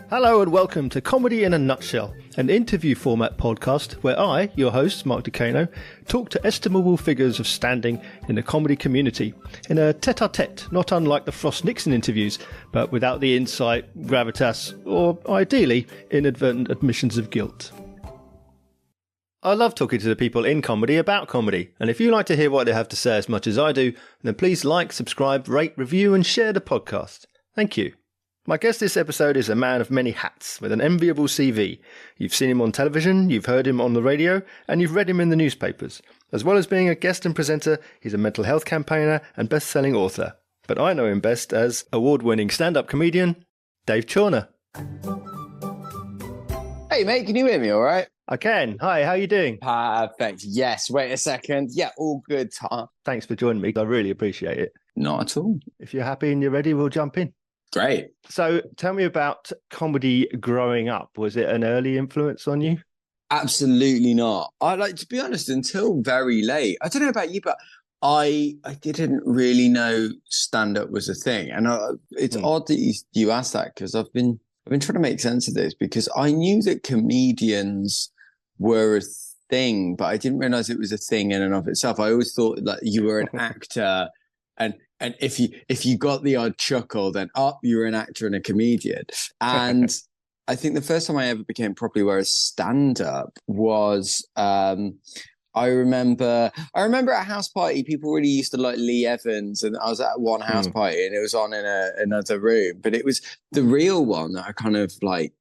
Hello and welcome to Comedy in a Nutshell, an interview format podcast where I, your host, Mark Ducano, talk to estimable figures of standing in the comedy community in a tete-a-tete, not unlike the Frost-Nixon interviews, but without the insight, gravitas, or ideally, inadvertent admissions of guilt. I love talking to the people in comedy about comedy, and if you like to hear what they have to say as much as I do, then please like, subscribe, rate, review and share the podcast. Thank you. My guest this episode is a man of many hats with an enviable CV. You've seen him on television, you've heard him on the radio, and you've read him in the newspapers. As well as being a guest and presenter, he's a mental health campaigner and best-selling author. But I know him best as award-winning stand-up comedian, Dave Chawner. Hey mate, can you hear me all right? I can. Hi, how are you doing? Perfect. Yes, wait a second. Yeah, all good, Tom. Thanks for joining me. I really appreciate it. Not at all. If you're happy and you're ready, we'll jump in. Great. So tell me about comedy growing up. Was it an early influence on you? Absolutely not. To be honest, until very late. I don't know about you, but I didn't really know stand-up was a thing. And it's odd that you asked that, because I've been trying to make sense of this, because I knew that comedians were a thing, but I didn't realize it was a thing in and of itself. I always thought that you were an actor, and if you got the odd chuckle, then you were an actor and a comedian. And I think the first time I ever became properly aware of stand-up was I remember at a house party, people really used to like Lee Evans, and I was at one house party and it was on in another room. But it was the real one that I kind of like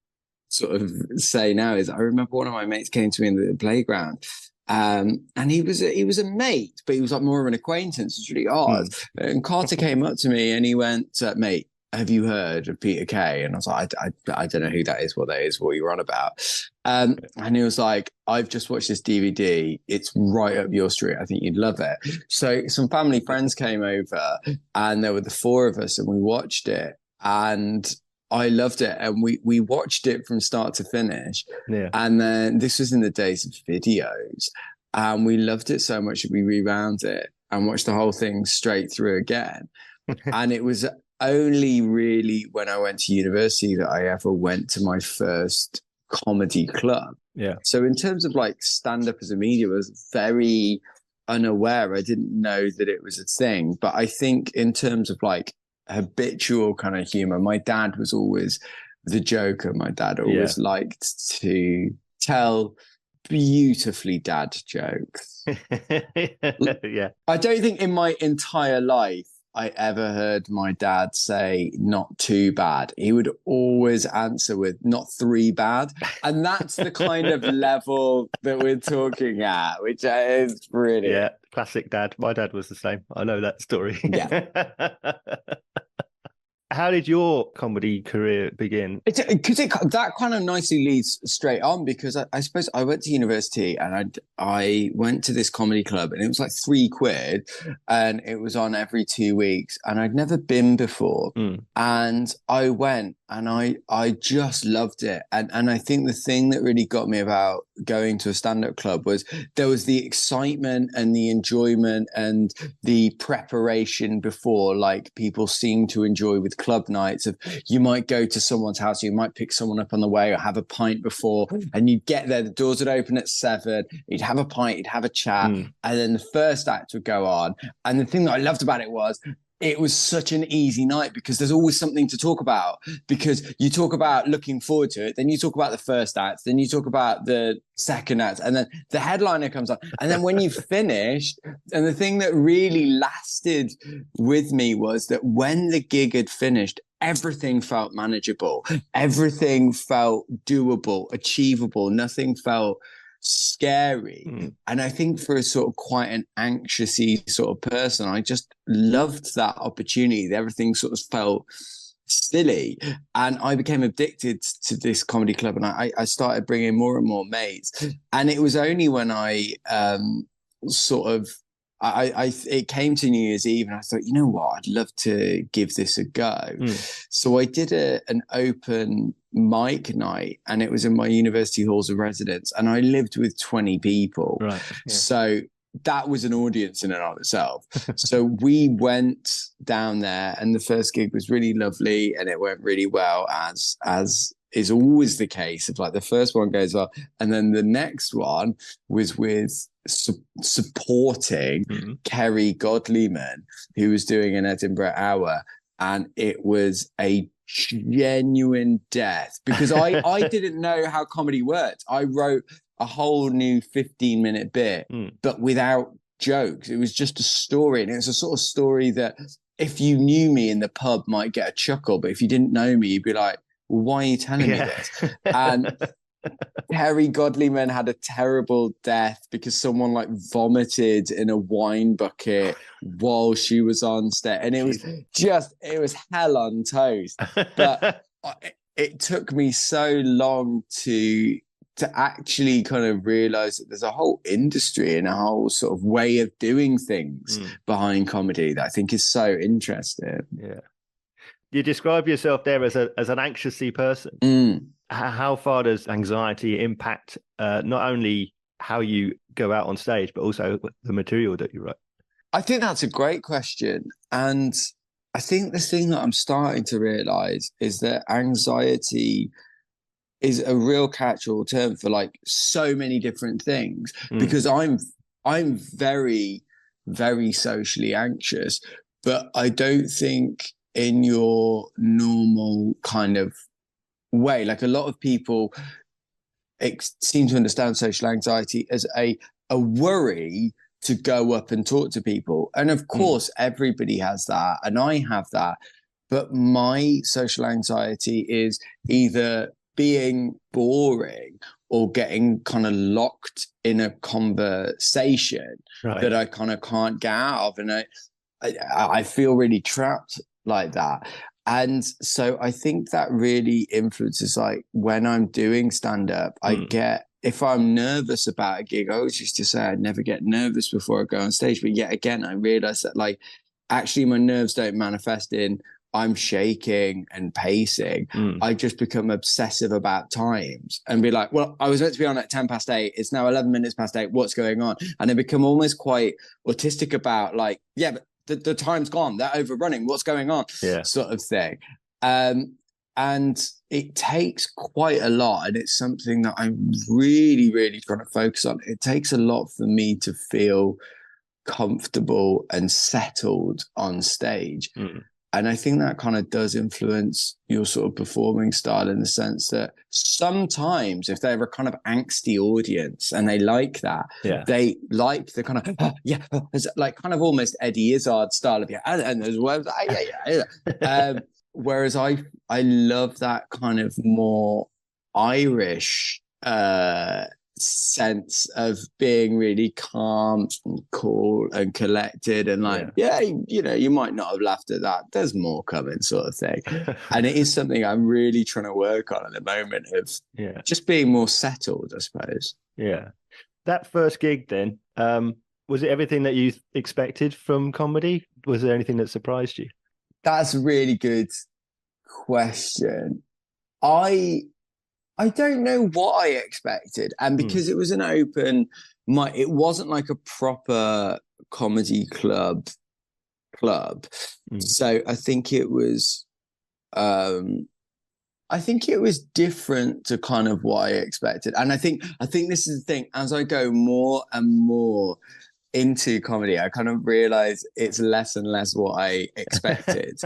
sort of say now is I remember one of my mates came to me in the playground. And he was a mate, but he was like more of an acquaintance. It's really odd. And Carter came up to me and he went, mate, have you heard of Peter Kay? And I was like, I don't know who that is, what you were on about. And he was like, I've just watched this DVD. It's right up your street. I think you'd love it. So some family friends came over and there were the four of us and we watched it. And I loved it. And we watched it from start to finish. Yeah. And then this was in the days of videos. And we loved it so much that we rewound it and watched the whole thing straight through again. And it was only really when I went to university that I ever went to my first comedy club. Yeah. So in terms of like stand-up as a medium, I was very unaware. I didn't know that it was a thing. But I think in terms of like habitual kind of humor, my dad was always the joker. My dad always liked to tell beautifully dad jokes. Yeah. I don't think in my entire life I ever heard my dad say not too bad. He would always answer with not three bad. And that's the kind of level that we're talking at, which is brilliant. Yeah, classic dad. My dad was the same. I know that story. Yeah. How did your comedy career begin? Because that kind of nicely leads straight on, because I suppose I went to university and I went to this comedy club and it was like £3 and it was on every 2 weeks and I'd never been before. And I went and I just loved it. And I think the thing that really got me about going to a stand-up club was there was the excitement and the enjoyment and the preparation before, like people seem to enjoy with club nights. Of you might go to someone's house, you might pick someone up on the way or have a pint before, and you'd get there, the doors would open at 7, you'd have a pint, you'd have a chat, and then the first act would go on. And the thing that I loved about it was such an easy night, because there's always something to talk about, because you talk about looking forward to it, then you talk about the first act, then you talk about the second act, and then the headliner comes on. And then when you've finished, and the thing that really lasted with me was that when the gig had finished, everything felt manageable, everything felt doable, achievable, nothing felt scary. And I think for a sort of quite an anxiousy sort of person, I just loved that opportunity. Everything sort of felt silly, and I became addicted to this comedy club, and I started bringing more and more mates. And it was only when I it came to New Year's Eve and I thought, you know what, I'd love to give this a go. So I did an open mic night, and it was in my university halls of residence, and I lived with 20 people. Right. Yeah. So that was an audience in and of itself. So we went down there, and the first gig was really lovely, and it went really well, as is always the case. Of like the first one goes well, and then the next one was with supporting Kerry Godliman, who was doing an Edinburgh Hour, and it was a genuine death because I didn't know how comedy worked. I wrote a whole new 15-minute bit, but without jokes. It was just a story, and it was a sort of story that if you knew me in the pub might get a chuckle, but if you didn't know me, you'd be like, well, why are you telling me this? And Harry Godliman had a terrible death because someone like vomited in a wine bucket while she was on stage, and it was hell on toast. But it took me so long to actually kind of realize that there's a whole industry and a whole sort of way of doing things behind comedy that I think is so interesting. Yeah. You describe yourself there as an anxiously person. How far does anxiety impact not only how you go out on stage, but also the material that you write? I think that's a great question. And I think the thing that I'm starting to realize is that anxiety is a real catch-all term for like so many different things, because I'm very, very socially anxious, but I don't think in your normal kind of way. Like a lot of people seem to understand social anxiety as a worry to go up and talk to people. And of course, everybody has that, and I have that. But my social anxiety is either being boring or getting kind of locked in a conversation that I kind of can't get out of. And I feel really trapped like that. And so I think that really influences, like when I'm doing stand-up, if I'm nervous about a gig, I always used to say I'd never get nervous before I go on stage. But yet again, I realized that like actually my nerves don't manifest in I'm shaking and pacing. I just become obsessive about times and be like, well, I was meant to be on at 8:10. It's now 11 minutes past 8. What's going on? And I become almost quite autistic about like, yeah, but the time's gone. They're overrunning. What's going on? Yeah. Sort of thing. And it takes quite a lot. And it's something that I'm really, really trying to focus on. It takes a lot for me to feel comfortable and settled on stage. And I think that kind of does influence your sort of performing style in the sense that sometimes if they're a kind of angsty audience and they like that, they like the kind of, it's like kind of almost Eddie Izzard style of, and there's words, whereas I love that kind of more Irish sense of being really calm and cool and collected and like you know, you might not have laughed at that, there's more coming, sort of thing. And it is something I'm really trying to work on at the moment, of just being more settled, I suppose. That first gig then, was it everything that you expected from comedy? Was there anything that surprised you? That's a really good question. I don't know what I expected. And because it was an open mic, it wasn't like a proper comedy club. So I think it was different to kind of what I expected. And I think this is the thing, as I go more and more into comedy, I kind of realize it's less and less what I expected.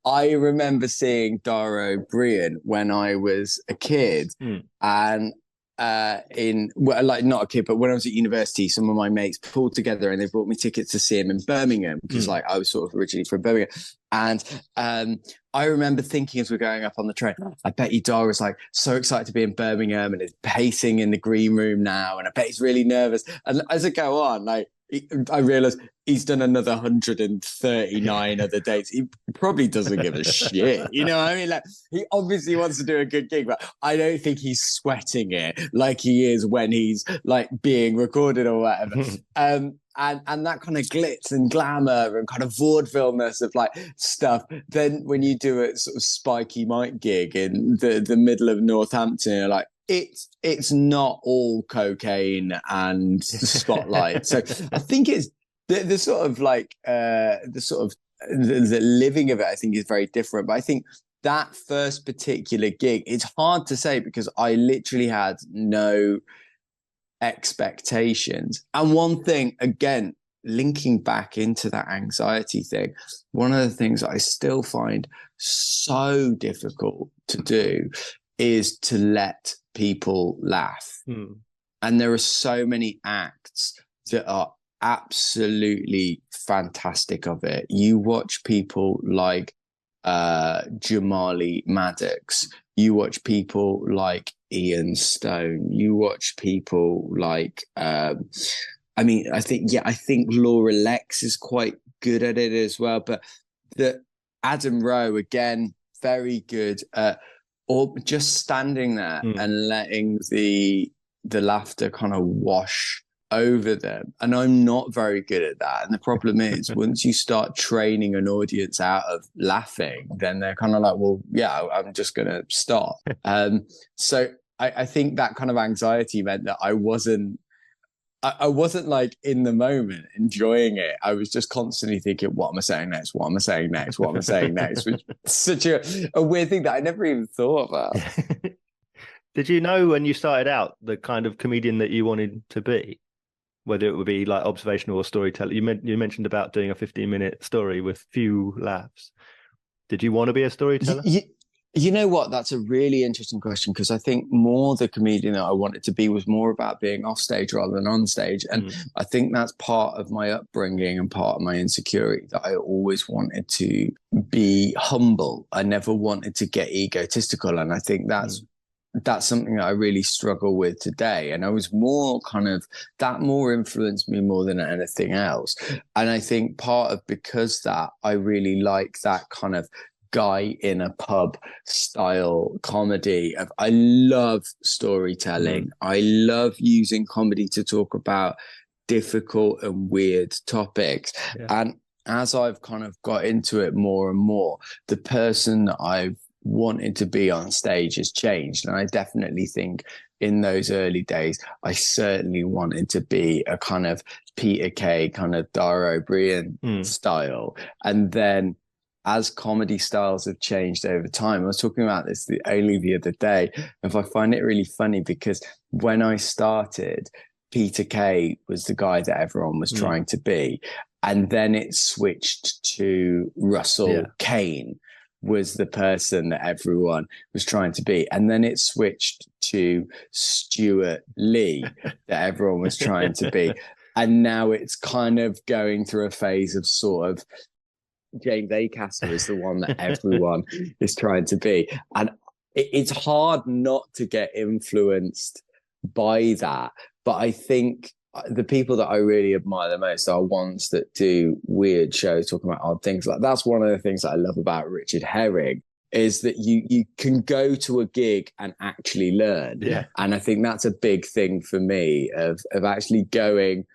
I remember seeing Dara O'Brien when I was a kid, and not a kid, but when I was at university, some of my mates pulled together and they brought me tickets to see him in Birmingham, because like I was sort of originally from Birmingham. And I remember thinking as we're going up on the train, I bet you Dara's like so excited to be in Birmingham and is pacing in the green room now, and I bet he's really nervous. And as I go on, like I realized he's done another 139 other dates. He probably doesn't give a shit. You know what I mean? Like, he obviously wants to do a good gig, but I don't think he's sweating it like he is when he's like being recorded or whatever. And that kind of glitz and glamour and kind of vaudevilleness of like stuff. Then when you do a sort of spiky mic gig in the middle of Northampton, you're like, it's not all cocaine and spotlight. So I think it's the sort of like the living of it, I think, is very different. But I think that first particular gig, it's hard to say because I literally had no expectations. And one thing, again, linking back into that anxiety thing, one of the things I still find so difficult to do is to let people laugh. And there are so many acts that are absolutely fantastic of it. You watch people like Jamali Maddox, you watch people like Ian Stone, you watch people like I think Laura Lex is quite good at it as well, but the Adam Rowe, again, very good at or just standing there and letting the laughter kind of wash over them. And I'm not very good at that. And the problem is once you start training an audience out of laughing, then they're kind of like, well, yeah, I'm just going to stop. So I think that kind of anxiety meant that I wasn't like in the moment enjoying it. I was just constantly thinking, what am I saying next? What am I saying next? What am I saying next? Which is such a weird thing that I never even thought about. Did you know when you started out the kind of comedian that you wanted to be? Whether it would be like observational or storytelling. You mentioned about doing a 15-minute story with few laughs. Did you want to be a storyteller? You know what? That's a really interesting question, because I think more the comedian that I wanted to be was more about being off stage rather than on stage. And I think that's part of my upbringing and part of my insecurity, that I always wanted to be humble. I never wanted to get egotistical. And I think that's something that I really struggle with today. And I was more that more influenced me more than anything else. And I think part of because that I really like that kind of guy in a pub style comedy. I love storytelling. I love using comedy to talk about difficult and weird topics. And as I've kind of got into it more and more, the person that I've wanted to be on stage has changed. And I definitely think in those early days, I certainly wanted to be a kind of Peter Kay, kind of Dara O'Brien style. And then as comedy styles have changed over time, I was talking about this only the other day, if I find it really funny, because when I started, Peter Kay was the guy that everyone was trying to be. And then it switched to Russell Kane was the person that everyone was trying to be. And then it switched to Stuart Lee that everyone was trying to be. And now it's kind of going through a phase of sort of James Acaster is the one that everyone is trying to be. And it's hard not to get influenced by that. But I think the people that I really admire the most are ones that do weird shows talking about odd things. Like that's one of the things that I love about Richard Herring, is that you can go to a gig and actually learn. And I think that's a big thing for me of actually going.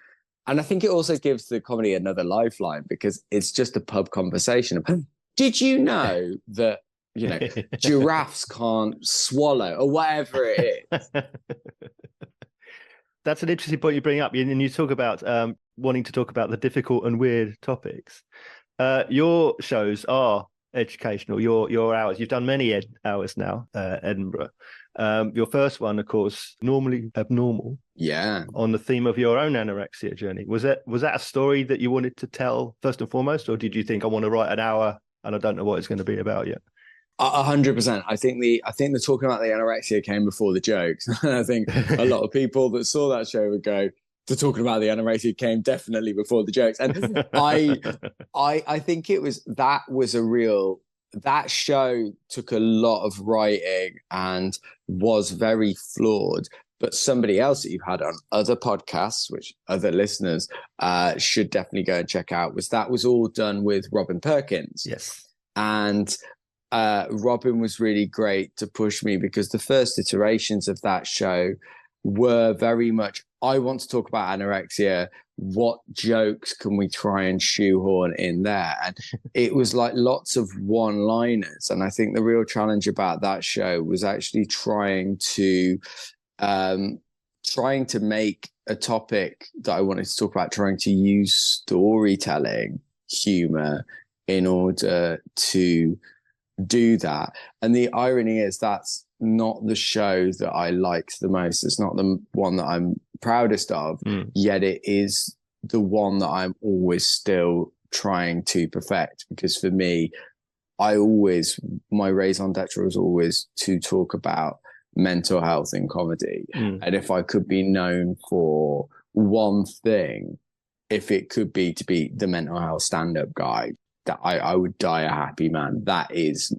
And I think it also gives the comedy another lifeline, because it's just a pub conversation. Did you know that, giraffes can't swallow, or whatever it is? That's an interesting point you bring up. And you talk about wanting to talk about the difficult and weird topics. Your shows are educational, your hours. You've done many hours now, Edinburgh. Your first one, of course, Normally Abnormal. On the theme of your own anorexia journey. Was that a story that you wanted to tell first and foremost, or did you think, I want to write an hour and I don't know what it's going to be about yet? 100%. I think the talking about the anorexia came before the jokes. And I think a lot of people that saw that show would go, the talking about the anorexia came definitely before the jokes. And I think that show took a lot of writing and was very flawed. But somebody else that you've had on other podcasts, which other listeners should definitely go and check out, was all done with Robin Perkins. And Robin was really great to push me, because the first iterations of that show were very much, I want to talk about anorexia. What jokes can we try and shoehorn in there? And it was like lots of one-liners. And I think the real challenge about that show was actually trying to make a topic that I wanted to talk about, trying to use storytelling, humor, in order to do that. And the irony is that's not the show that I liked the most. It's not the one that I'm proudest of, yet it is the one that I'm always still trying to perfect, because for me, my raison d'etre was always to talk about mental health in comedy. And if I could be known for one thing, if it could be to be the mental health stand-up guy, that I would die a happy man. That's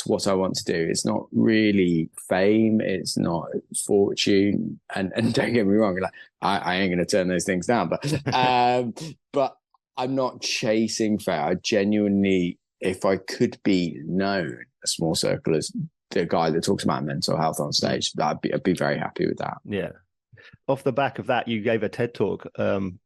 what I want to do. It's not really fame, it's not fortune, and don't get me wrong, like I ain't gonna turn those things down, but I'm not chasing fame. I genuinely, if I could be known a small circle as the guy that talks about mental health on stage, I'd be very happy with that. Yeah. Off the back of that, you gave a TED talk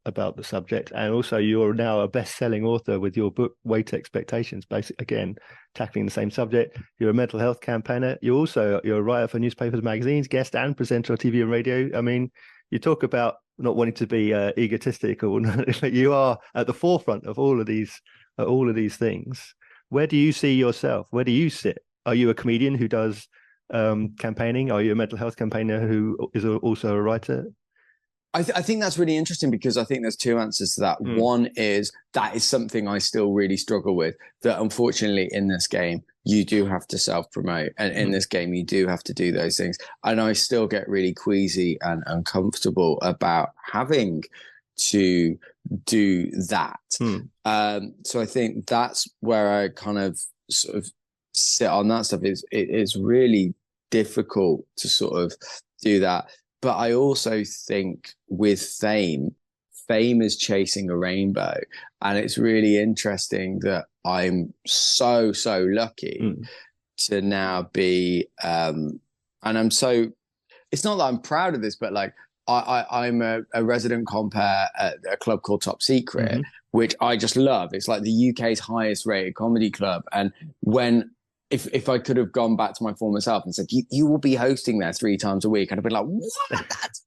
about the subject, and also you're now a best-selling author with your book Weight Expectations, basically again tackling the same subject. You're a mental health campaigner. You're a writer for newspapers, magazines, guest and presenter on TV and radio. I mean, you talk about not wanting to be egotistical, but you are at the forefront of all of these things. Where do you see yourself? Where do you sit? Are you a comedian who does campaigning? Are you a mental health campaigner who is also a writer? I think that's really interesting, because I think there's two answers to that. One is that is something I still really struggle with, that unfortunately in this game you do have to self-promote, and in this game you do have to do those things, and I still get really queasy and uncomfortable about having to do that. So I think that's where I kind of sort of sit on that stuff. It is really difficult to sort of do that. But I also think with fame is chasing a rainbow, and it's really interesting that I'm so lucky to now be and I'm so, it's not that I'm proud of this, but like I'm a resident compere at a club called Top Secret, which I just love. It's like the UK's highest rated comedy club, and when if I could have gone back to my former self and said, you will be hosting there 3 times a week, I'd have been like, what? That's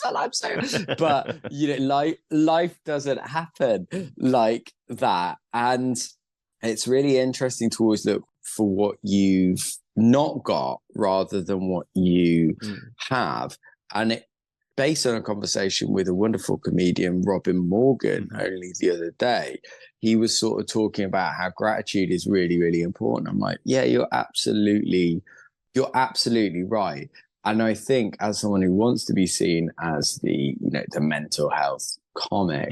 what I'm saying. But, you know, life doesn't happen like that. And it's really interesting to always look for what you've not got rather than what you have. And it, based on a conversation with a wonderful comedian, Robin Morgan, only the other day, he was sort of talking about how gratitude is really, really important. I'm like, yeah, you're absolutely right. And I think as someone who wants to be seen as the mental health comic,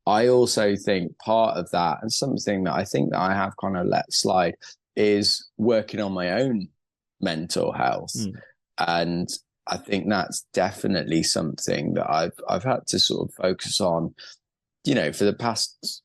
I also think part of that, and something that I think that I have kind of let slide, is working on my own mental health. And I think that's definitely something that I've had to sort of focus on, you know, for the past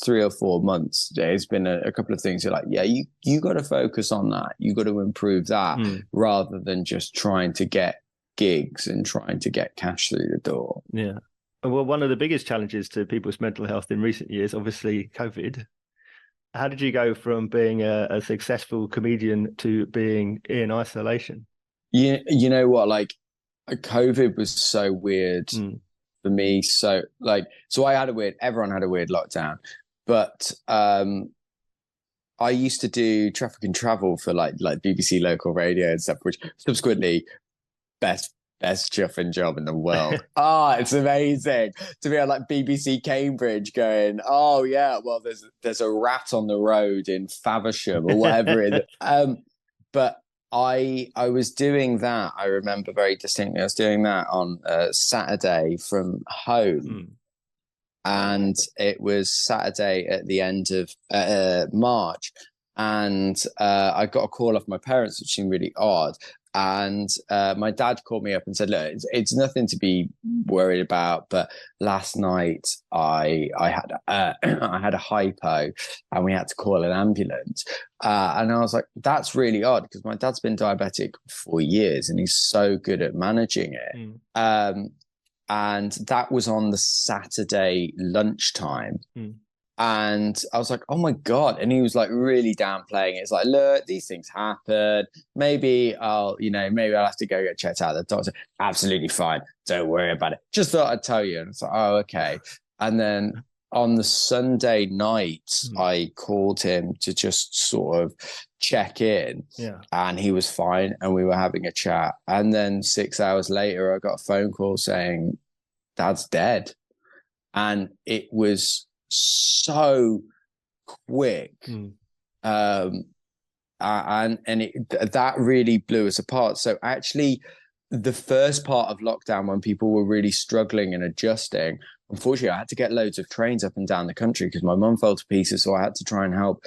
3 or 4 months. There's been a couple of things you're like, yeah, you got to focus on that. You got to improve that rather than just trying to get gigs and trying to get cash through the door. Yeah. Well, one of the biggest challenges to people's mental health in recent years, obviously COVID. How did you go from being a successful comedian to being in isolation? You know what, like COVID was so weird for me. So everyone had a weird lockdown, but I used to do traffic and travel for like BBC local radio and stuff, which subsequently best chuffing job in the world. It's amazing to be on like BBC Cambridge going, oh yeah, well there's a rat on the road in Faversham or whatever it is. But I was doing that. I remember very distinctly. I was doing that on Saturday from home, and it was Saturday at the end of March, and I got a call off my parents, which seemed really odd. And my dad called me up and said, look, it's nothing to be worried about, but last night I had a hypo and we had to call an ambulance. And I was like, that's really odd, because my dad's been diabetic for years and he's so good at managing it. And that was on the Saturday lunchtime. And I was like, oh my God. And he was like really downplaying it. It's like, look, these things happen. Maybe I'll have to go get checked out. The doctor, absolutely fine. Don't worry about it. Just thought I'd tell you. And it's like, oh, okay. And then on the Sunday night, I called him to just sort of check in. Yeah. And he was fine and we were having a chat. And then 6 hours later, I got a phone call saying, Dad's dead. And it was so quick. And that really blew us apart. So actually, the first part of lockdown, when people were really struggling and adjusting, unfortunately, I had to get loads of trains up and down the country because my mum fell to pieces. So I had to try and help,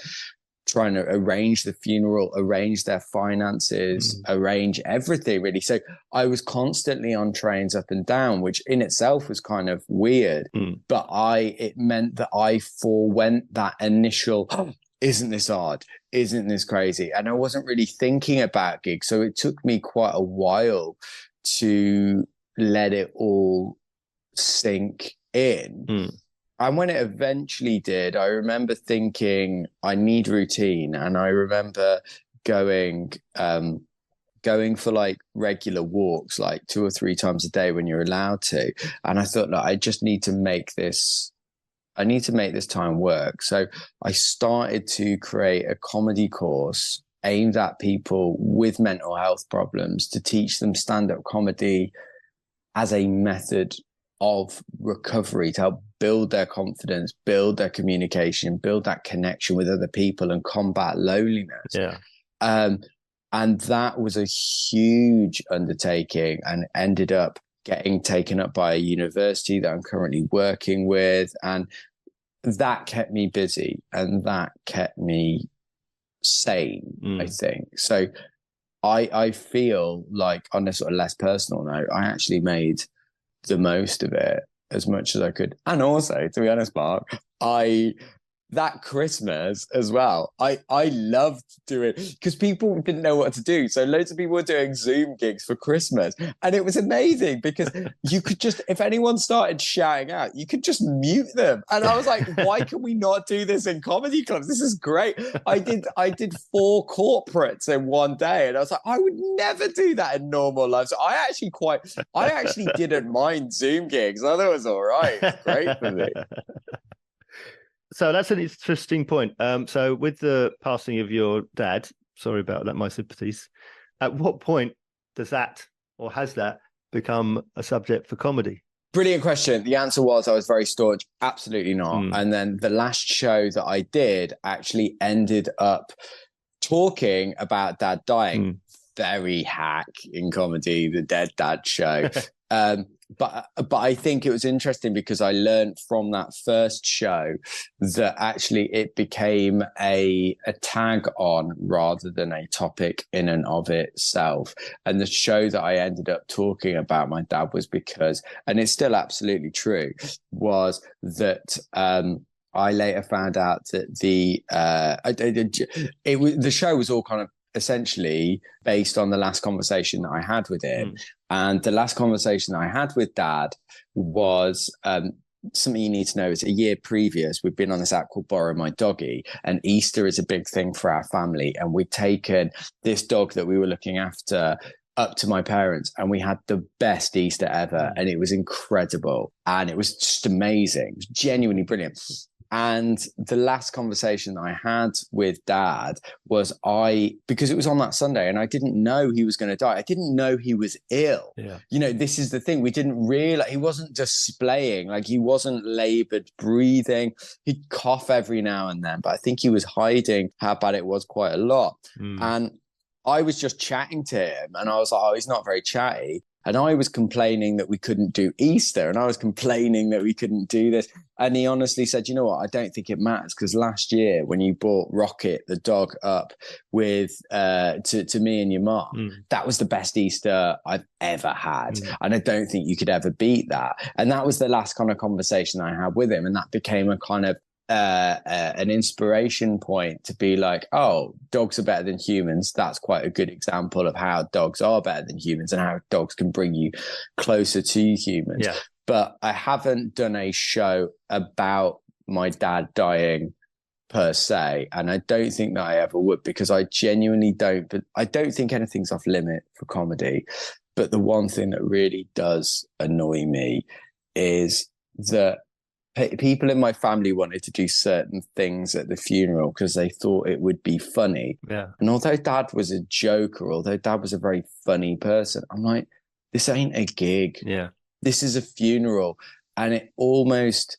trying to arrange the funeral, arrange their finances, arrange everything really. So I was constantly on trains up and down, which in itself was kind of weird. But it meant that I forewent that initial, oh, isn't this odd? Isn't this crazy? And I wasn't really thinking about gigs. So it took me quite a while to let it all sink in. And when it eventually did, I remember thinking, I need routine. And I remember going for like regular walks, like 2 or 3 times a day when you're allowed to. And I thought, look, I just need to make this time work. So I started to create a comedy course aimed at people with mental health problems to teach them stand-up comedy as a method of recovery, to help build their confidence, build their communication, build that connection with other people and combat loneliness. Yeah. And that was a huge undertaking and ended up getting taken up by a university that I'm currently working with. And that kept me busy and that kept me sane, I think. So I feel like, on a sort of less personal note, I actually made the most of it as much as I could. And also, to be honest, Mark, that Christmas as well, I loved doing, because people didn't know what to do. So loads of people were doing Zoom gigs for Christmas. And it was amazing because you could just, if anyone started shouting out, you could just mute them. And I was like, why can we not do this in comedy clubs? This is great. I did 4 corporates in one day. And I was like, I would never do that in normal life. So I actually didn't mind Zoom gigs. I thought it was all right. It's great for me. So that's an interesting point. So with the passing of your dad, sorry about that, my sympathies. At what point does that, or has that, become a subject for comedy? Brilliant question. The answer was I was very staunch. Absolutely not. And then the last show that I did actually ended up talking about dad dying. Very hack in comedy, the Dead Dad show. But I think it was interesting because I learned from that first show that actually it became a tag on rather than a topic in and of itself. And the show that I ended up talking about my dad was because, and it's still absolutely true, was that I later found out that the show was all kind of essentially based on the last conversation that I had with him. And the last conversation I had with Dad was something you need to know is a year previous, we've been on this app called Borrow My Doggy, and Easter is a big thing for our family. And we'd taken this dog that we were looking after up to my parents, and we had the best Easter ever. And it was incredible. And it was just amazing. It was genuinely brilliant. And the last conversation that I had with Dad was because it was on that Sunday and I didn't know he was going to die. I didn't know he was ill. Yeah. You know, this is the thing. We didn't realize he wasn't displaying, like he wasn't labored breathing. He'd cough every now and then, but I think he was hiding how bad it was quite a lot. And I was just chatting to him and I was like, oh, he's not very chatty. And I was complaining that we couldn't do Easter and I was complaining that we couldn't do this. And he honestly said, you know what, I don't think it matters because last year when you brought Rocket, the dog, up with to me and your mom, that was the best Easter I've ever had. And I don't think you could ever beat that. And that was the last kind of conversation I had with him. And that became a kind of an inspiration point to be like, oh, dogs are better than humans. That's quite a good example of how dogs are better than humans and how dogs can bring you closer to humans. Yeah. But I haven't done a show about my dad dying per se, and I don't think that I ever would because I genuinely don't. But I don't think anything's off limit for comedy. But the one thing that really does annoy me is that people in my family wanted to do certain things at the funeral because they thought it would be funny. Yeah. And although dad was a joker, although dad was a very funny person, I'm like, this ain't a gig. Yeah. This is a funeral. And it almost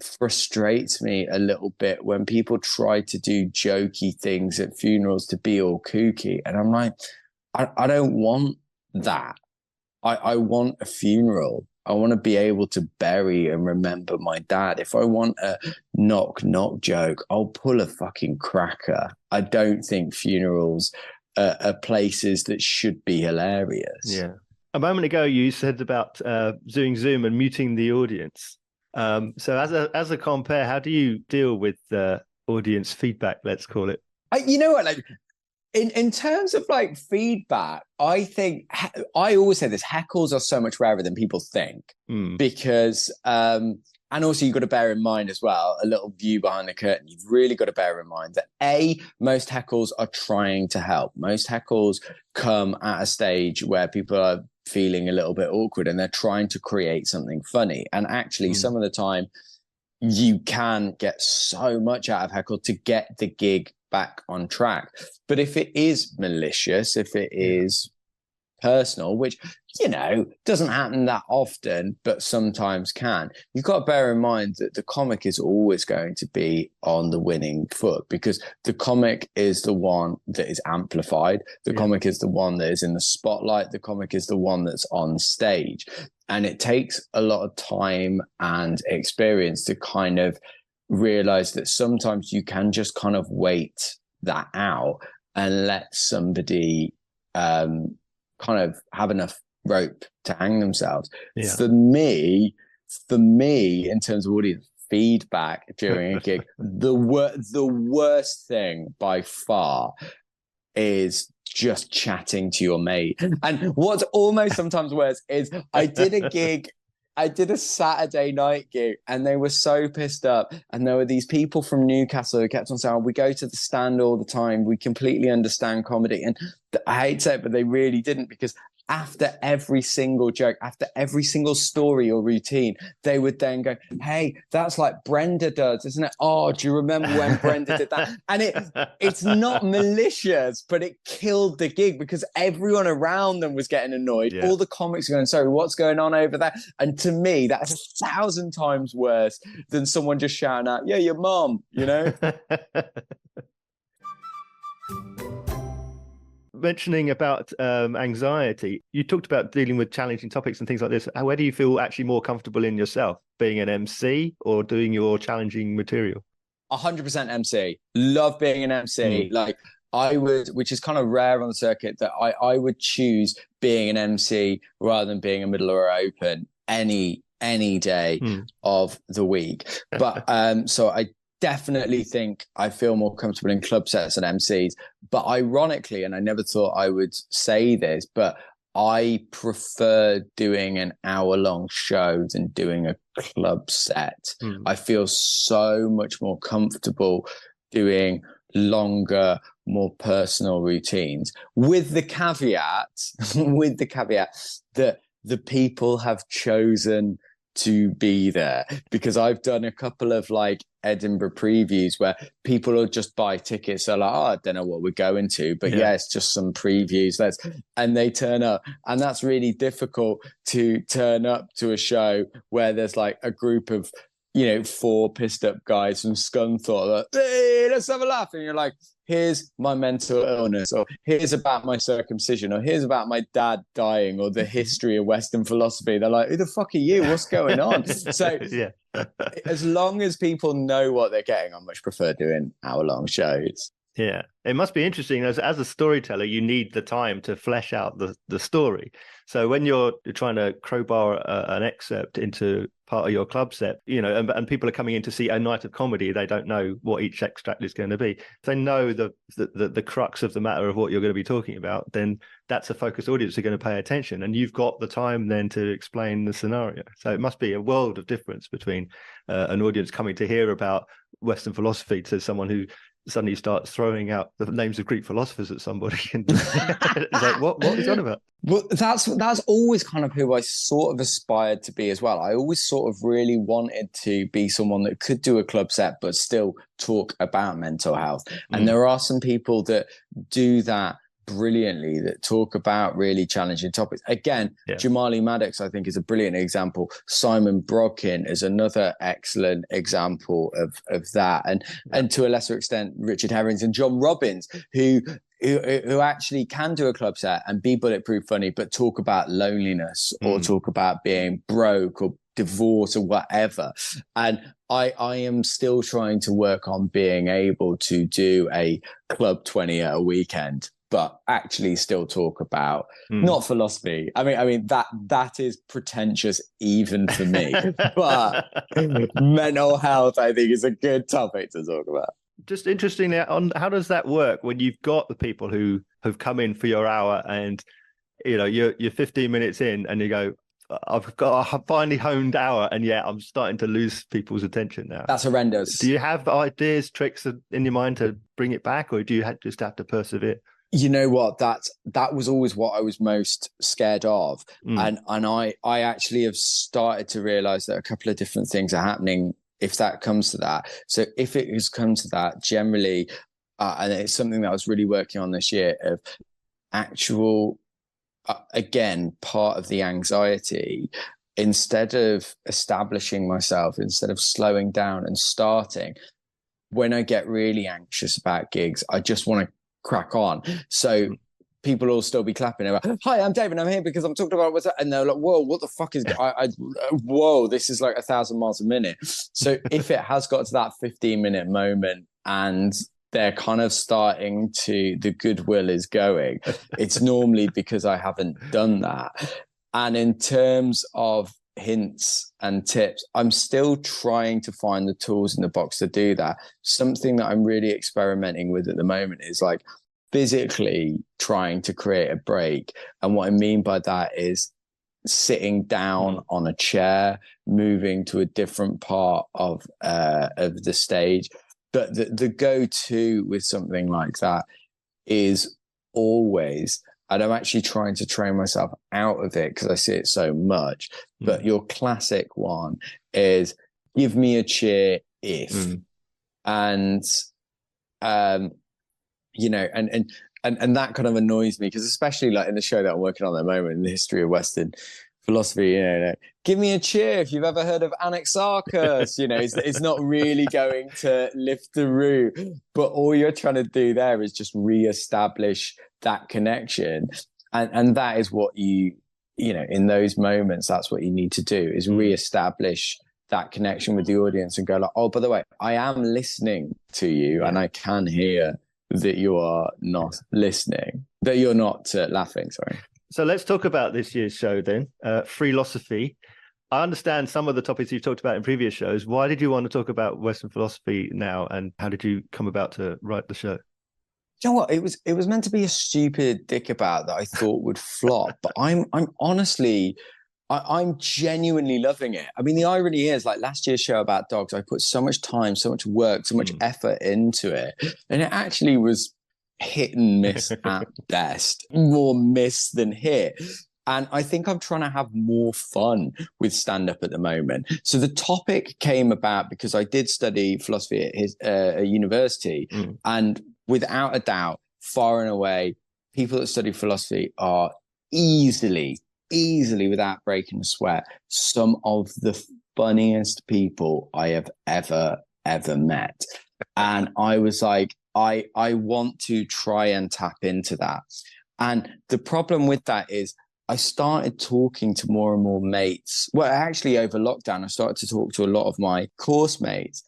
frustrates me a little bit when people try to do jokey things at funerals to be all kooky. And I'm like, I don't want that. I want a funeral. I want to be able to bury and remember my dad. If I want a knock knock joke, I'll pull a fucking cracker. I don't think funerals are places that should be hilarious. Yeah. A moment ago, you said about doing Zoom and muting the audience. So as a compere, how do you deal with audience feedback, let's call it? You know what, like in terms of like feedback, I think I always say this: heckles are so much rarer than people think, because and also you've got to bear in mind as well, a little view behind the curtain. You've really got to bear in mind that most heckles are trying to help. Most heckles come at a stage where people are feeling a little bit awkward and they're trying to create something funny. And actually, some of the time, you can get so much out of heckle to get the gig back on track. But if it is malicious, if it is personal, which, you know, doesn't happen that often, but sometimes can, you've got to bear in mind that the comic is always going to be on the winning foot, because the comic is the one that is amplified. The comic is the one that is in the spotlight. The comic is the one that's on stage. And it takes a lot of time and experience to kind of realize that sometimes you can just kind of wait that out and let somebody kind of have enough rope to hang themselves. For me, in terms of audience feedback during a gig, the worst thing by far is just chatting to your mate. And what's almost sometimes worse is I did a Saturday night gig and they were so pissed up. And there were these people from Newcastle who kept on saying, oh, we go to the stand all the time. We completely understand comedy. And I hate to say it, but they really didn't, because after every single joke, after every single story or routine, they would then go, hey, that's like Brenda does, isn't it? Oh, do you remember when Brenda did that? And it's not malicious, but it killed the gig because everyone around them was getting annoyed. All the comics are going, sorry, what's going on over there? And to me, that's 1,000 times worse than someone just shouting out, yeah, your mom, you know? Mentioning about anxiety, you talked about dealing with challenging topics and things like this. Where do you feel actually more comfortable in yourself, being an MC or doing your challenging material? 100% MC. Love being an MC. Like I would, which is kind of rare on the circuit, that I would choose being an MC rather than being a middle or open any day of the week. But so I definitely think I feel more comfortable in club sets and MCs. But ironically, and I never thought I would say this, but I prefer doing an hour-long show than doing a club set. I feel so much more comfortable doing longer, more personal routines, with the caveat that the people have chosen to be there, because I've done a couple of like Edinburgh previews where people will just buy tickets. They're like, oh, I don't know what we're going to, but yeah, it's just some previews. And they turn up. And that's really difficult to turn up to a show where there's like a group of, you know, 4 pissed up guys from Scunthorpe, like, hey, let's have a laugh. And you're like, here's my mental illness, or here's about my circumcision, or here's about my dad dying, or the history of Western philosophy. They're like, who the fuck are you? What's going on? So as long as people know what they're getting, I much prefer doing hour-long shows. Yeah, it must be interesting. As a storyteller, you need the time to flesh out the story. So when you're trying to crowbar an excerpt into part of your club set, you know, and people are coming in to see a night of comedy, they don't know what each extract is going to be. If they know the crux of the matter of what you're going to be talking about, then that's a focused audience who are going to pay attention, and you've got the time then to explain the scenario. So it must be a world of difference between an audience coming to hear about Western philosophy to someone who suddenly start throwing out the names of Greek philosophers at somebody, and it's like, what is that about? Well, that's always kind of who I sort of aspired to be as well. I always sort of really wanted to be someone that could do a club set but still talk about mental health. And there are some people that do that brilliantly, that talk about really challenging topics. Again, Jamali Maddox, I think, is a brilliant example. Simon Brodkin is another excellent example of that. And to a lesser extent, Richard Herrings and John Robbins, who actually can do a club set and be bulletproof funny, but talk about loneliness or talk about being broke or divorce or whatever. And I am still trying to work on being able to do a club 20 at a weekend, but actually still talk about not philosophy. I mean that is pretentious even for me, but mental health, I think, is a good topic to talk about. Just interestingly, on how does that work when you've got the people who have come in for your hour and you're 15 minutes in and you go, I've got a finely honed hour, and yet I'm starting to lose people's attention now. That's horrendous. Do you have ideas, tricks in your mind to bring it back, or do you just have to persevere? You know what? That was always what I was most scared of, and I actually have started to realize that a couple of different things are happening if that comes to that. So if it has come to that, generally, and it's something that I was really working on this year, of actual, again, part of the anxiety, instead of establishing myself, instead of slowing down and starting, when I get really anxious about gigs, I just want to crack on. So people will still be clapping about, hi, I'm Dave and I'm here because I'm talking about what's that, and they're like, whoa, what the fuck is whoa, this is like 1,000 miles a minute. So if it has got to that 15-minute moment and they're kind of starting to, the goodwill is going, it's normally because I haven't done that. And in terms of hints and tips, I'm still trying to find the tools in the box to do that. Something that I'm really experimenting with at the moment is like physically trying to create a break. And what I mean by that is sitting down on a chair, moving to a different part of the stage. But the go-to with something like that is always, and I'm actually trying to train myself out of it because I see it so much, but your classic one is give me a cheer if. And and that kind of annoys me, because especially like in the show that I'm working on at the moment, in the history of Western philosophy, give me a cheer if you've ever heard of Anaxarchus. It's not really going to lift the room, but all you're trying to do there is just reestablish that connection, and that is what in those moments, that's what you need to do, is reestablish that connection with the audience and go like, oh, by the way, I am listening to you, and I can hear that you are not listening, that you're not laughing, sorry. So let's talk about this year's show then, philosophy. I understand some of the topics you've talked about in previous shows. Why did you want to talk about Western philosophy now, and how did you come about to write the show? You know what? It was meant to be a stupid dick about that I thought would flop, but I'm honestly, I'm genuinely loving it. I mean, the irony is, like last year's show about dogs, I put so much time, so much work, so much effort into it, and it actually was hit and miss at best, more miss than hit. And I think I'm trying to have more fun with stand-up at the moment. So the topic came about because I did study philosophy at university, and without a doubt, far and away, people that study philosophy are easily, without breaking a sweat, some of the funniest people I have ever met. And I was like, I want to try and tap into that. And the problem with that is I started talking to more and more mates. Well, actually over lockdown, I started to talk to a lot of my course mates,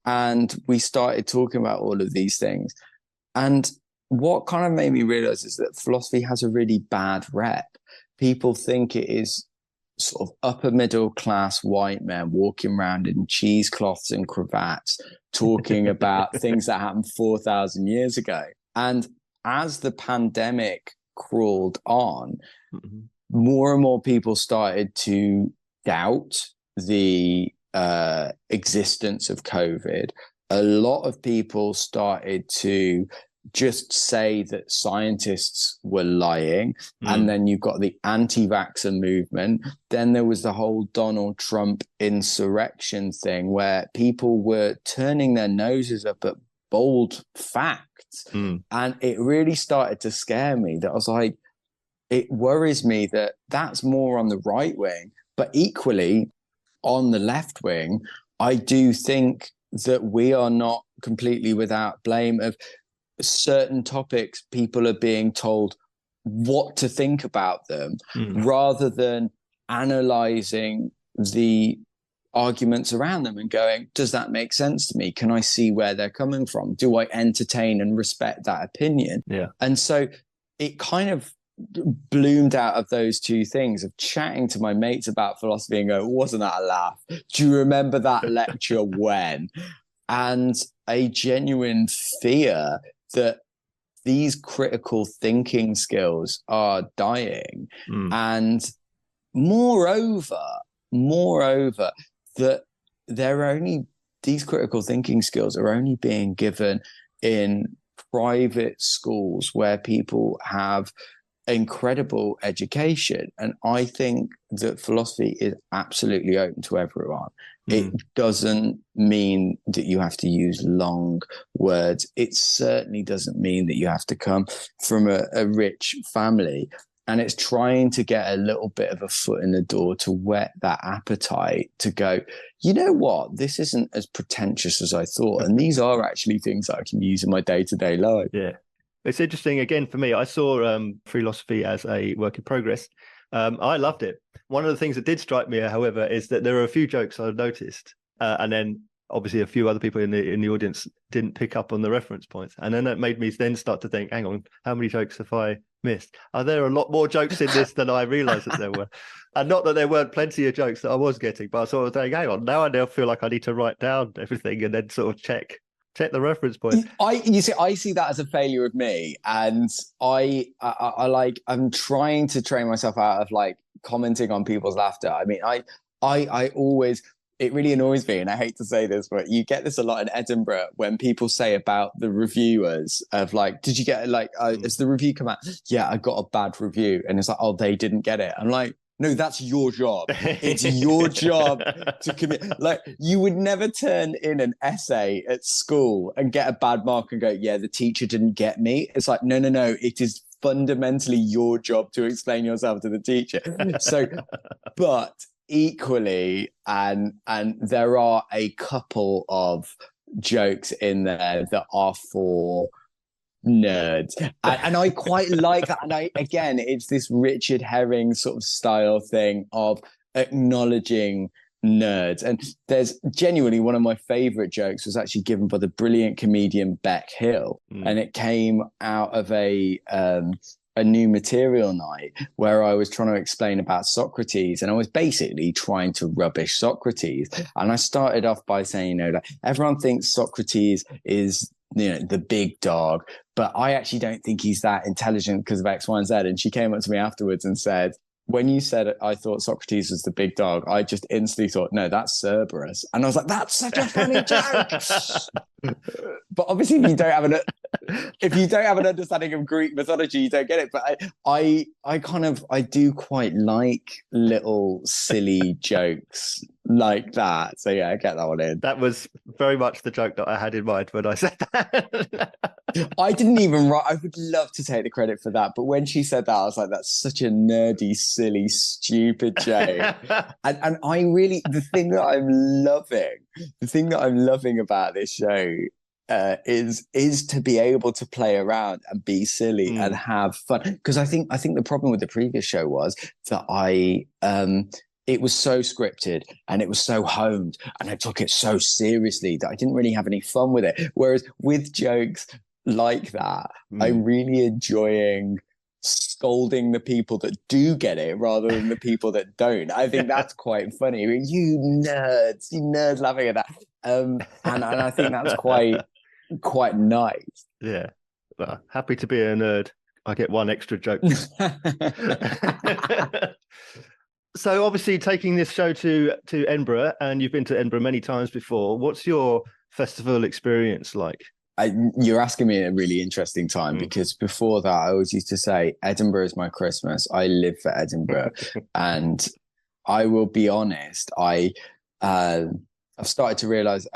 and we started talking about all of these things. And what kind of made me realize is that philosophy has a really bad rep. People think it is sort of upper middle class white men walking around in cheesecloths and cravats talking about things that happened 4,000 years ago. And as the pandemic crawled on, more and more people started to doubt the existence of COVID. a lot of people started to just say that scientists were lying. And then you've got the anti-vaxxer movement. Then there was the whole Donald Trump insurrection thing where people were turning their noses up at bold facts. And it really started to scare me that I was like, it worries me that that's more on the right wing, but equally on the left wing, I do think that we are not completely without blame of certain topics. People are being told what to think about them rather than analyzing the arguments around them and going, does that make sense to me? Can I see where they're coming from? Do I entertain and respect that opinion? Yeah. And so it kind of bloomed out of those two things of chatting to my mates about philosophy and go, wasn't that a laugh? Do you remember that lecture when? And a genuine fear that these critical thinking skills are dying. And moreover, that these critical thinking skills are only being given in private schools where people have incredible education. And I think that philosophy is absolutely open to everyone. It doesn't mean that you have to use long words. It certainly doesn't mean that you have to come from a rich family. And it's trying to get a little bit of a foot in the door to whet that appetite to go, you know what, this isn't as pretentious as I thought. And these are actually things that I can use in my day-to-day life. Yeah. It's interesting, again, for me, I saw philosophy as a work in progress. I loved it. One of the things that did strike me, however, is that there are a few jokes I've noticed, and then obviously a few other people in the audience didn't pick up on the reference points. And then that made me then start to think, hang on, how many jokes have I missed? Are there a lot more jokes in this than I realized that there were? And not that there weren't plenty of jokes that I was getting, but I sort of think, hang on, now I feel like I need to write down everything and then sort of check the reference point. I see that as a failure of me, and I'm trying to train myself out of like commenting on people's laughter. I mean, I always, it really annoys me, and I hate to say this, but you get this a lot in Edinburgh when people say about the reviewers of like, did you get like, has the review come out? Yeah, I got a bad review, and it's like, oh, they didn't get it. I'm like, no, that's your job. It's your job to commit. Like, you would never turn in an essay at school and get a bad mark and go, yeah, the teacher didn't get me. It's like, no. It is fundamentally your job to explain yourself to the teacher. So, but equally, and there are a couple of jokes in there that are for nerds, and I quite like that. And again, it's this Richard Herring sort of style thing of acknowledging nerds. And there's genuinely one of my favorite jokes was actually given by the brilliant comedian Beck Hill, and it came out of a new material night where I was trying to explain about Socrates, and I was basically trying to rubbish Socrates. And I started off by saying, like, everyone thinks Socrates is, the big dog, but I actually don't think he's that intelligent because of X, Y, and Z. And she came up to me afterwards and said, when you said I thought Socrates was the big dog, I just instantly thought, no, that's Cerberus. And I was like, that's such a funny joke. But obviously, if you don't have an understanding of Greek mythology, you don't get it. But I do quite like little silly jokes like that. So yeah, I get that one in. That was very much the joke that I had in mind when I said that. I didn't even write. I would love to take the credit for that, but when she said that, I was like, "That's such a nerdy, silly, stupid joke." and I really, the thing that I'm loving about this show is to be able to play around and be silly and have fun. Because I think the problem with the previous show was that it was so scripted and it was so honed, and I took it so seriously that I didn't really have any fun with it. Whereas with jokes like that, I'm really enjoying scolding the people that do get it rather than the people that don't. I think that's quite funny. You nerds laughing at that. And I think that's quite nice. Yeah. Well, happy to be a nerd. I get one extra joke. So obviously taking this show to Edinburgh, and you've been to Edinburgh many times before, what's your festival experience like? You're asking me at a really interesting time because before that, I always used to say Edinburgh is my Christmas. I live for Edinburgh, and I will be honest. I've started to realize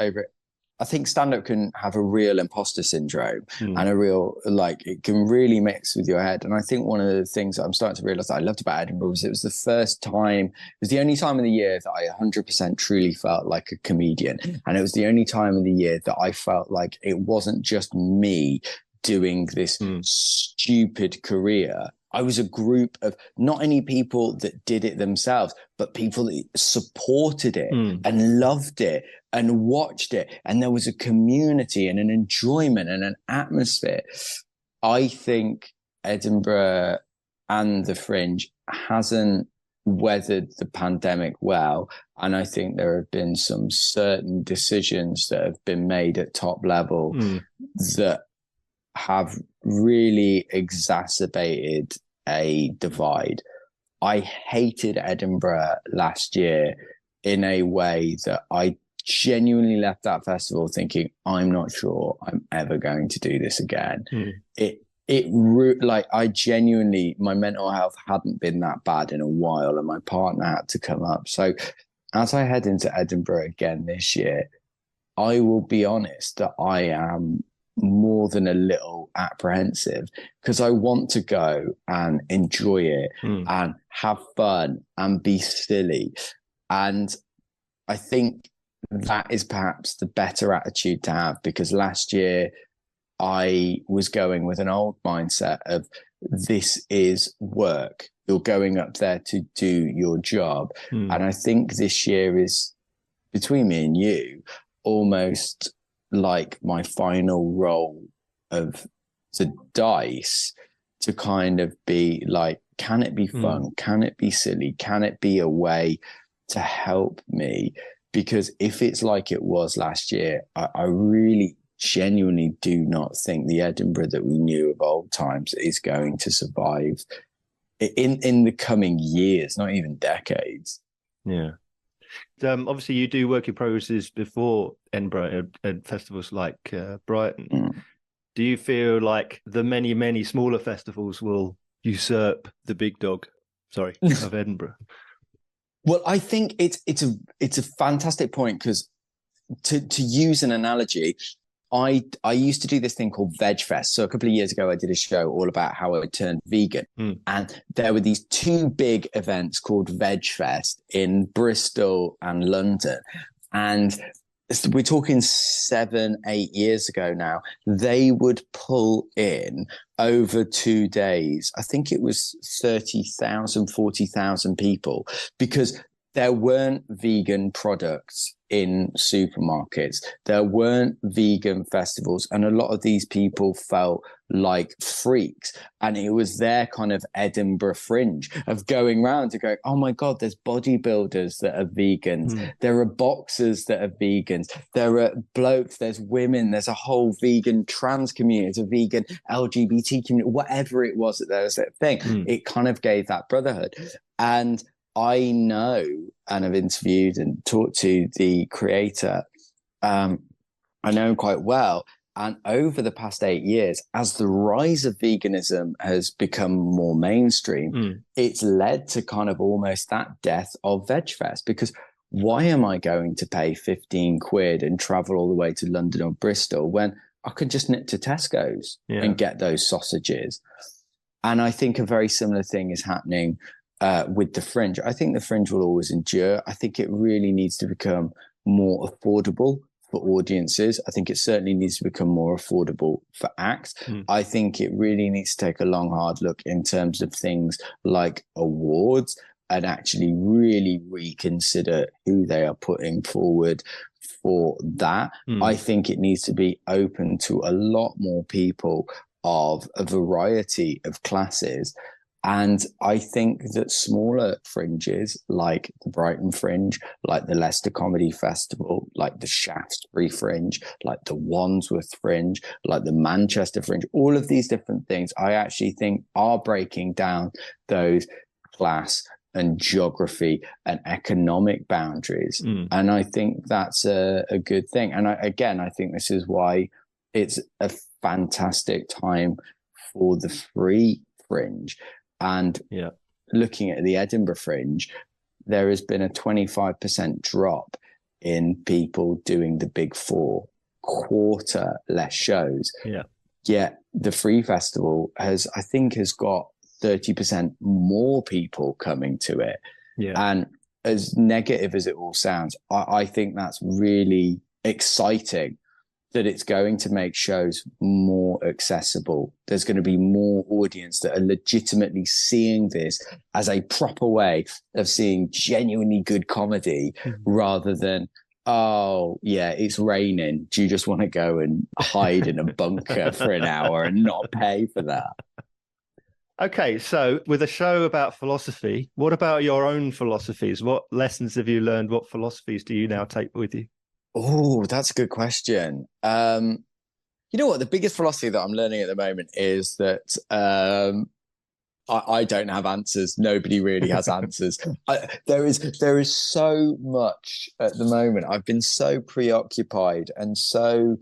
I think stand-up can have a real imposter syndrome and a real, like, it can really mix with your head. And I think one of the things that I'm starting to realize that I loved about Edinburgh was it was the only time of the year that I 100% truly felt like a comedian. And it was the only time of the year that I felt like it wasn't just me doing this stupid career. I was a group of not only people that did it themselves, but people that supported it and loved it and watched it. And there was a community and an enjoyment and an atmosphere. I think Edinburgh and the Fringe hasn't weathered the pandemic well. And I think there have been some certain decisions that have been made at top level that have really exacerbated a divide. I hated Edinburgh last year in a way that I genuinely left that festival thinking, I'm not sure I'm ever going to do this again. I genuinely, my mental health hadn't been that bad in a while, and my partner had to come up. So as I head into Edinburgh again this year, I will be honest that I am more than a little apprehensive because I want to go and enjoy it and have fun and be silly. And I think that is perhaps the better attitude to have, because last year I was going with an old mindset of this is work. You're going up there to do your job. And I think this year is, between me and you, almost like my final roll of the dice to kind of be like, can it be fun? Can it be silly? Can it be a way to help me? Because if it's like it was last year, I really genuinely do not think the Edinburgh that we knew of old times is going to survive in the coming years, not even decades. Yeah. Obviously, you do work in progresses before Edinburgh and festivals like Brighton. Do you feel like the many, many smaller festivals will usurp the big dog, of Edinburgh? Well, I think it's a fantastic point, because to use an analogy, I used to do this thing called Veg Fest. So a couple of years ago, I did a show all about how I turned vegan. And there were these two big events called Veg Fest in Bristol and London. And we're talking 7-8 years ago now. They would pull in over 2 days, I think it was 30,000, 40,000 people, because there weren't vegan products in supermarkets. There weren't vegan festivals. And a lot of these people felt like freaks. And it was their kind of Edinburgh Fringe of going around to go, oh my God, there's bodybuilders that are vegans. There are boxers that are vegans. There are blokes, there's women, there's a whole vegan trans community, there's a vegan LGBT community, whatever it was that there was that thing. It kind of gave that brotherhood. And I know, and I've interviewed and talked to the creator. I know him quite well. And over the past 8 years, as the rise of veganism has become more mainstream, it's led to kind of almost that death of Veg Fest. Because why am I going to pay 15 quid and travel all the way to London or Bristol when I could just nip to Tesco's and get those sausages? And I think a very similar thing is happening with the Fringe. I think the Fringe will always endure. I think it really needs to become more affordable for audiences. I think it certainly needs to become more affordable for acts. I think it really needs to take a long, hard look in terms of things like awards and actually really reconsider who they are putting forward for that. I think it needs to be open to a lot more people of a variety of classes. And I think that smaller fringes like the Brighton Fringe, like the Leicester Comedy Festival, like the Shaftesbury Fringe, like the Wandsworth Fringe, like the Manchester Fringe, all of these different things, I actually think are breaking down those class and geography and economic boundaries. And I think that's a good thing. And I think this is why it's a fantastic time for the free fringe. And looking at the Edinburgh Fringe, there has been a 25% drop in people doing the big four, quarter less shows. Yet the Free Festival has got 30% more people coming to it. And as negative as it all sounds, I think that's really exciting, that it's going to make shows more accessible. There's going to be more audience that are legitimately seeing this as a proper way of seeing genuinely good comedy, rather than, oh yeah, it's raining, do you just want to go and hide in a bunker for an hour and not pay for that? Okay, so with a show about philosophy, what about your own philosophies? What lessons have you learned? What philosophies do you now take with you? Oh, that's a good question. You know what? The biggest philosophy that I'm learning at the moment is that I don't have answers. Nobody really has answers. There is so much at the moment. I've been so preoccupied and so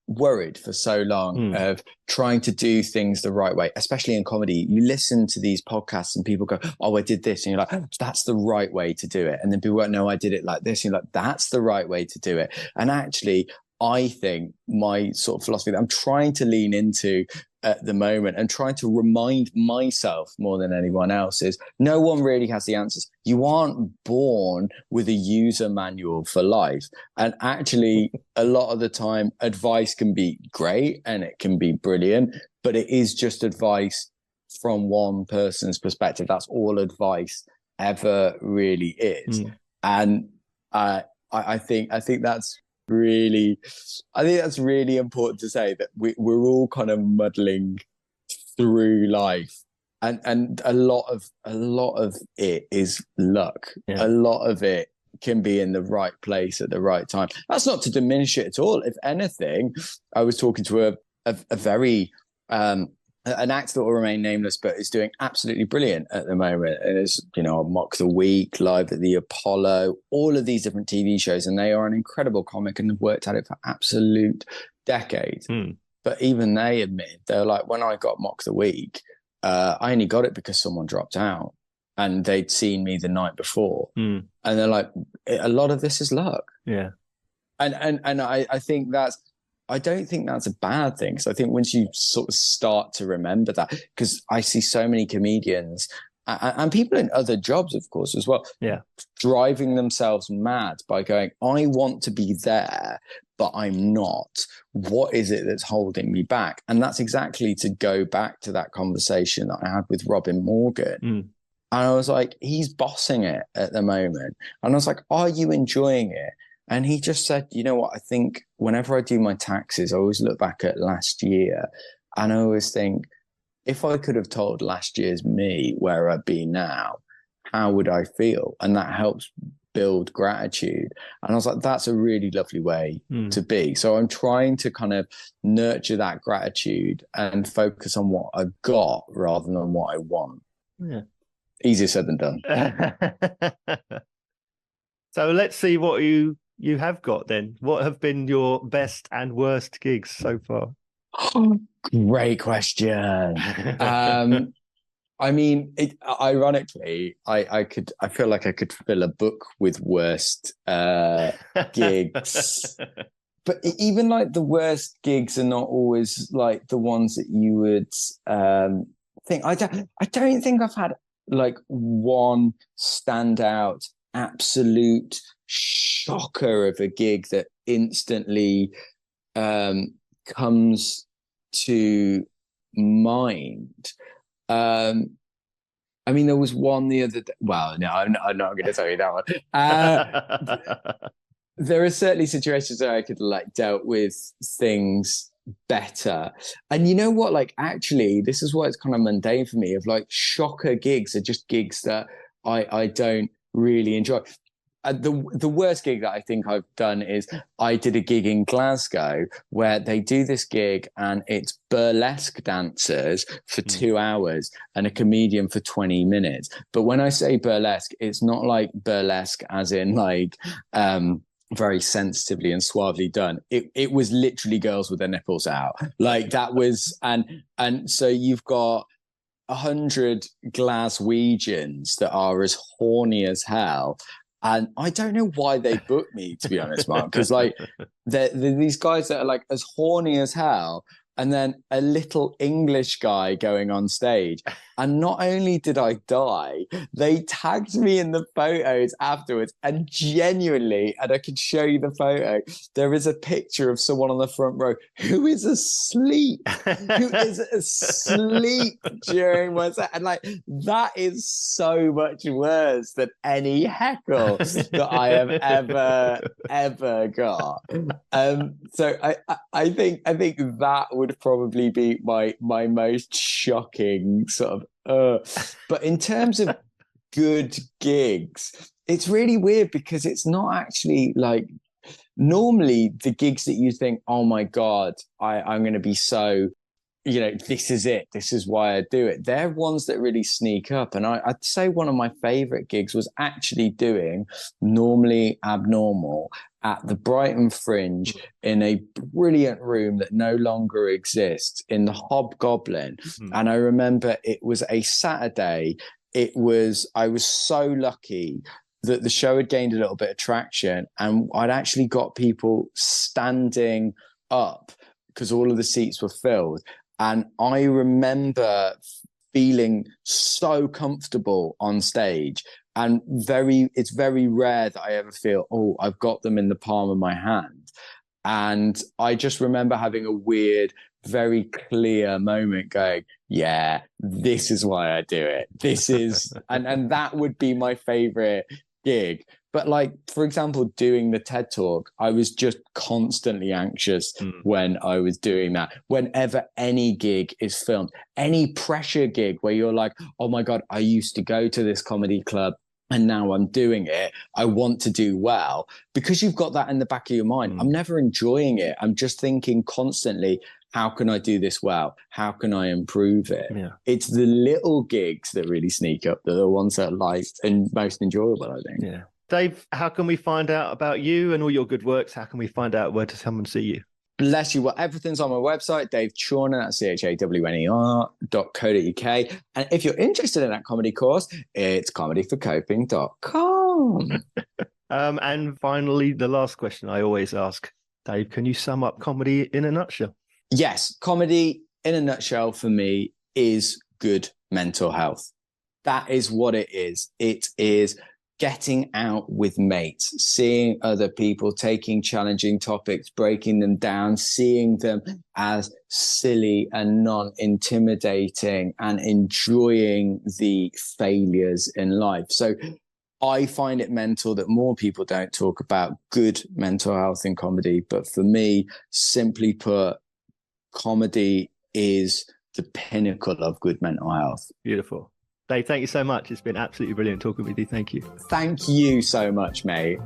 worried for so long of trying to do things the right way, especially in comedy. You listen to these podcasts and people go, oh, I did this. And you're like, oh, that's the right way to do it. And then people go, no, I did it like this. And you're like, that's the right way to do it. And actually, I think my sort of philosophy that I'm trying to lean into at the moment and trying to remind myself more than anyone else is, no one really has the answers. You aren't born with a user manual for life. And actually, a lot of the time, advice can be great and it can be brilliant, but it is just advice from one person's perspective. That's all advice ever really is. And I think that's really important to say, that we're all kind of muddling through life, and a lot of it is luck. A lot of it can be in the right place at the right time. That's not to diminish it at all. If anything, I was talking to a very an actor that will remain nameless, but is doing absolutely brilliant at the moment. And it's, Mock the Week, Live at the Apollo, all of these different TV shows. And they are an incredible comic and have worked at it for absolute decades. But even they admit, they're like, when I got Mock the Week, I only got it because someone dropped out and they'd seen me the night before. And they're like, a lot of this is luck. And I think I don't think that's a bad thing. So I think once you sort of start to remember that, because I see so many comedians and people in other jobs, of course, as well, driving themselves mad by going, I want to be there, but I'm not. What is it that's holding me back? And that's exactly to go back to that conversation that I had with Robin Morgan. And I was like, he's bossing it at the moment. And I was like, are you enjoying it? And he just said, you know what, I think whenever I do my taxes, I always look back at last year and I always think, if I could have told last year's me where I'd be now, how would I feel? And that helps build gratitude. And I was like, that's a really lovely way to be. So I'm trying to kind of nurture that gratitude and focus on what I've got rather than what I want. Easier said than done. So let's see what you have got then. What have been your best and worst gigs so far? Great question. I mean, ironically, I feel like I could fill a book with worst gigs. But even like the worst gigs are not always like the ones that you would think. I don't think I've had like one standout absolute shocker of a gig that instantly comes to mind. I mean, there was one the other day. Well, no, I'm not going to tell you that one. There are certainly situations where I could like dealt with things better. And you know what? Like, actually, this is why it's kind of mundane for me. Of like, shocker gigs are just gigs that I don't really enjoy. the worst gig that I think I've done is I did a gig in Glasgow where they do this gig and it's burlesque dancers for 2 hours and a comedian for 20 minutes. But when I say burlesque, it's not like burlesque as in like very sensitively and suavely done. It was literally girls with their nipples out. Like that was, and so you've got 100 Glaswegians that are as horny as hell. And I don't know why they booked me, to be honest, Mark, because like they're these guys that are like as horny as hell, and then a little English guy going on stage. And not only did I die, they tagged me in the photos afterwards. And genuinely, and I can show you the photo, there is a picture of someone on the front row who is asleep, during one set. And like, that is so much worse than any heckle that I have ever got. So I think that would probably be my most shocking sort of but in terms of good gigs, it's really weird because it's not actually like normally the gigs that you think, oh my God, I'm going to be so, this is it. This is why I do it. They're ones that really sneak up. And I'd say one of my favorite gigs was actually doing Normally Abnormal at the Brighton Fringe in a brilliant room that no longer exists in the Hobgoblin. And I remember it was a Saturday. I was so lucky that the show had gained a little bit of traction and I'd actually got people standing up because all of the seats were filled. And I remember feeling so comfortable on stage. And it's very rare that I ever feel, oh, I've got them in the palm of my hand. And I just remember having a weird, very clear moment going, yeah, this is why I do it. This is, and that would be my favorite gig. But like, for example, doing the TED Talk, I was just constantly anxious when I was doing that. Whenever any gig is filmed, any pressure gig where you're like, oh my God, I used to go to this comedy club and now I'm doing it. I want to do well. Because you've got that in the back of your mind. I'm never enjoying it. I'm just thinking constantly, how can I do this well? How can I improve it? Yeah. It's the little gigs that really sneak up. They're the ones that are like and most enjoyable, I think. Yeah. Dave, how can we find out about you and all your good works? How can we find out where to come and see you? Bless you. Well, everything's on my website, Dave Chawner, that's CHAWNER.co.uk. And if you're interested in that comedy course, it's comedyforcoping.com. And finally, the last question I always ask, Dave, can you sum up comedy in a nutshell? Yes, comedy in a nutshell for me is good mental health. That is what it is. It is getting out with mates, seeing other people, taking challenging topics, breaking them down, seeing them as silly and non-intimidating and enjoying the failures in life. So I find it mental that more people don't talk about good mental health in comedy. But for me, simply put, comedy is the pinnacle of good mental health. Beautiful. Dave, thank you so much. It's been absolutely brilliant talking with you. Thank you. Thank you so much, mate.